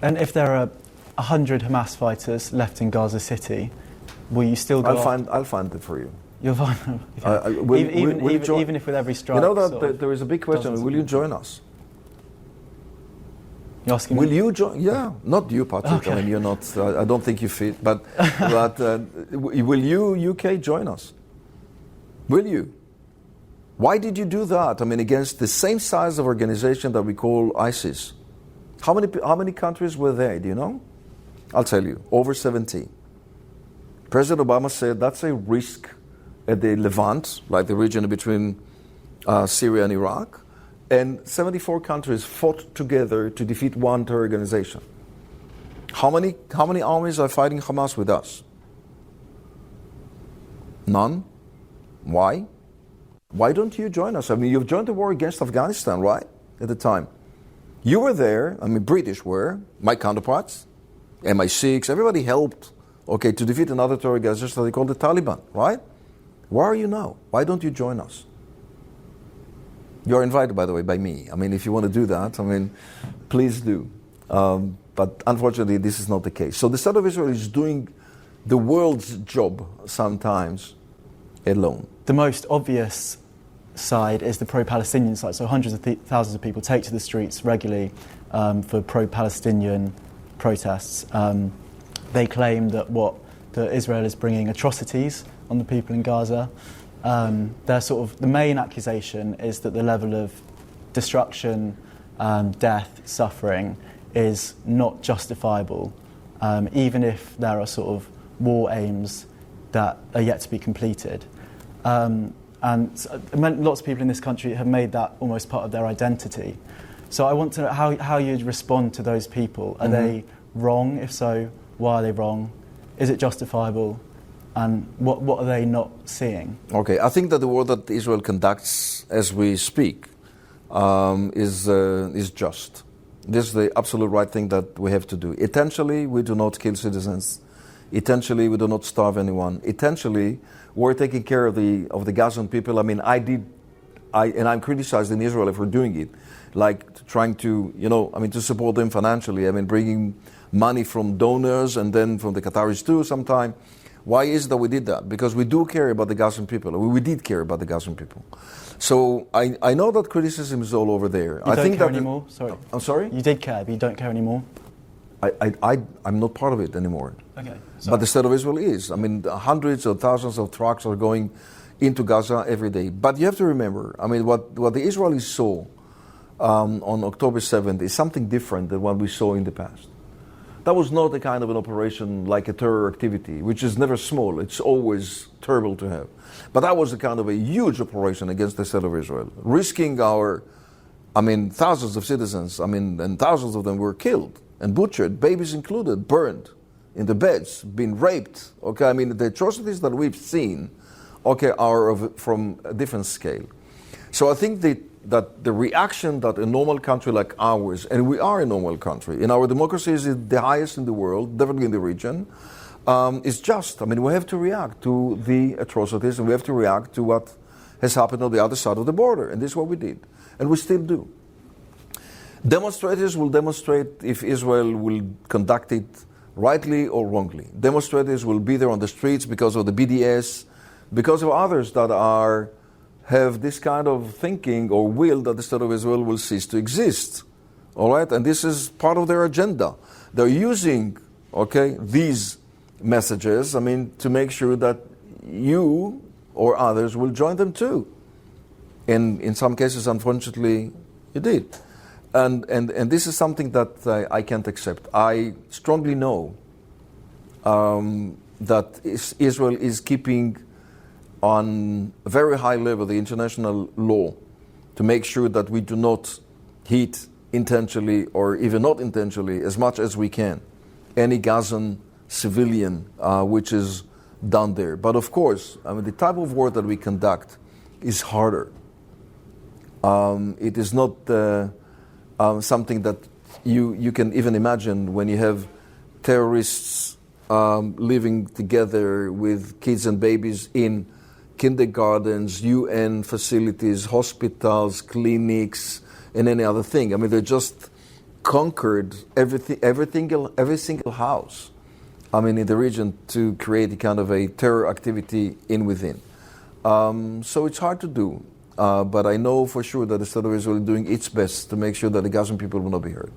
And if there are 100 Hamas fighters left in Gaza City, will you still go? I'll find it for you. You'll find them. Even if with every strike. You know that there is a big question. Will you join us? You're asking will me? you join? Yeah, not you, Patrick. Okay. I mean, you're not. I don't think you fit. But will you, UK, join us? Will you? Why did you do that? I mean, against the same size of organization that we call ISIS. How many countries were there? Do you know? I'll tell you. Over 70. President Obama said that's a risk at the Levant, like the region between Syria and Iraq. And 74 countries fought together to defeat one terror organization. How many armies are fighting Hamas with us? None. Why? Why don't you join us? I mean, you've joined the war against Afghanistan, right? At the time. You were there, I mean, British were, my counterparts, MI6, everybody helped, to defeat another terror organization that they called the Taliban, right? Where are you now? Why don't you join us? You're invited, by the way, by me. I mean, if you want to do that, I mean, please do. But unfortunately, this is not the case. So the State of Israel is doing the world's job sometimes alone. The most obvious side is the pro-Palestinian side. So hundreds of thousands of people take to the streets regularly for pro-Palestinian protests. They claim that Israel is bringing atrocities on the people in Gaza. The main accusation is that the level of destruction, death, suffering is not justifiable, even if there are sort of war aims that are yet to be completed. And lots of people in this country have made that almost part of their identity. So I want to know how you'd respond to those people. Are they wrong? If so, why are they wrong? Is it justifiable? And what are they not seeing? Okay, I think that the war that Israel conducts as we speak is just. This is the absolute right thing that we have to do. Essentially, we do not kill citizens. Essentially, we do not starve anyone. Essentially, we're taking care of the Gazan people. I mean, and I'm criticizing Israel for doing it, like trying to, to support them financially. I mean, bringing money from donors and then from the Qataris too sometime. Why is it that we did that? Because we do care about the Gazan people. We did care about the Gazan people. So I know that criticism is all over there. You don't care anymore? Sorry. I'm sorry? You did care, but you don't care anymore? I'm not part of it anymore. Okay. But the State of Israel is. I mean, hundreds of thousands of trucks are going into Gaza every day. But you have to remember, I mean, what the Israelis saw on October 7th is something different than what we saw in the past. That was not a kind of an operation like a terror activity, which is never small. It's always terrible to have. But that was a kind of a huge operation against the State of Israel, risking thousands of citizens, and thousands of them were killed and butchered, babies included, burned in the beds, being raped. The atrocities that we've seen, are from a different scale. So I think that the reaction that a normal country like ours, and we are a normal country, and our democracy is the highest in the world, definitely in the region, is just. I mean, we have to react to the atrocities, and we have to react to what has happened on the other side of the border, and this is what we did, and we still do. Demonstrators will demonstrate if Israel will conduct it rightly or wrongly. Demonstrators will be there on the streets because of the BDS, because of others that have this kind of thinking or will that the State of Israel will cease to exist. All right? And this is part of their agenda. They're using, these messages, to make sure that you or others will join them too. And in some cases, unfortunately, you did. And this is something that I can't accept. I strongly know that Israel is keeping on a very high level the international law to make sure that we do not hit intentionally or even not intentionally as much as we can any Gazan civilian which is down there. But of course, the type of war that we conduct is harder. It is not something that you can even imagine when you have terrorists living together with kids and babies in kindergartens, UN facilities, hospitals, clinics, and any other thing. They're just conquered every single house, in the region to create a kind of a terror activity within. So it's hard to do, but I know for sure that the State of Israel is doing its best to make sure that the Gazan people will not be hurt.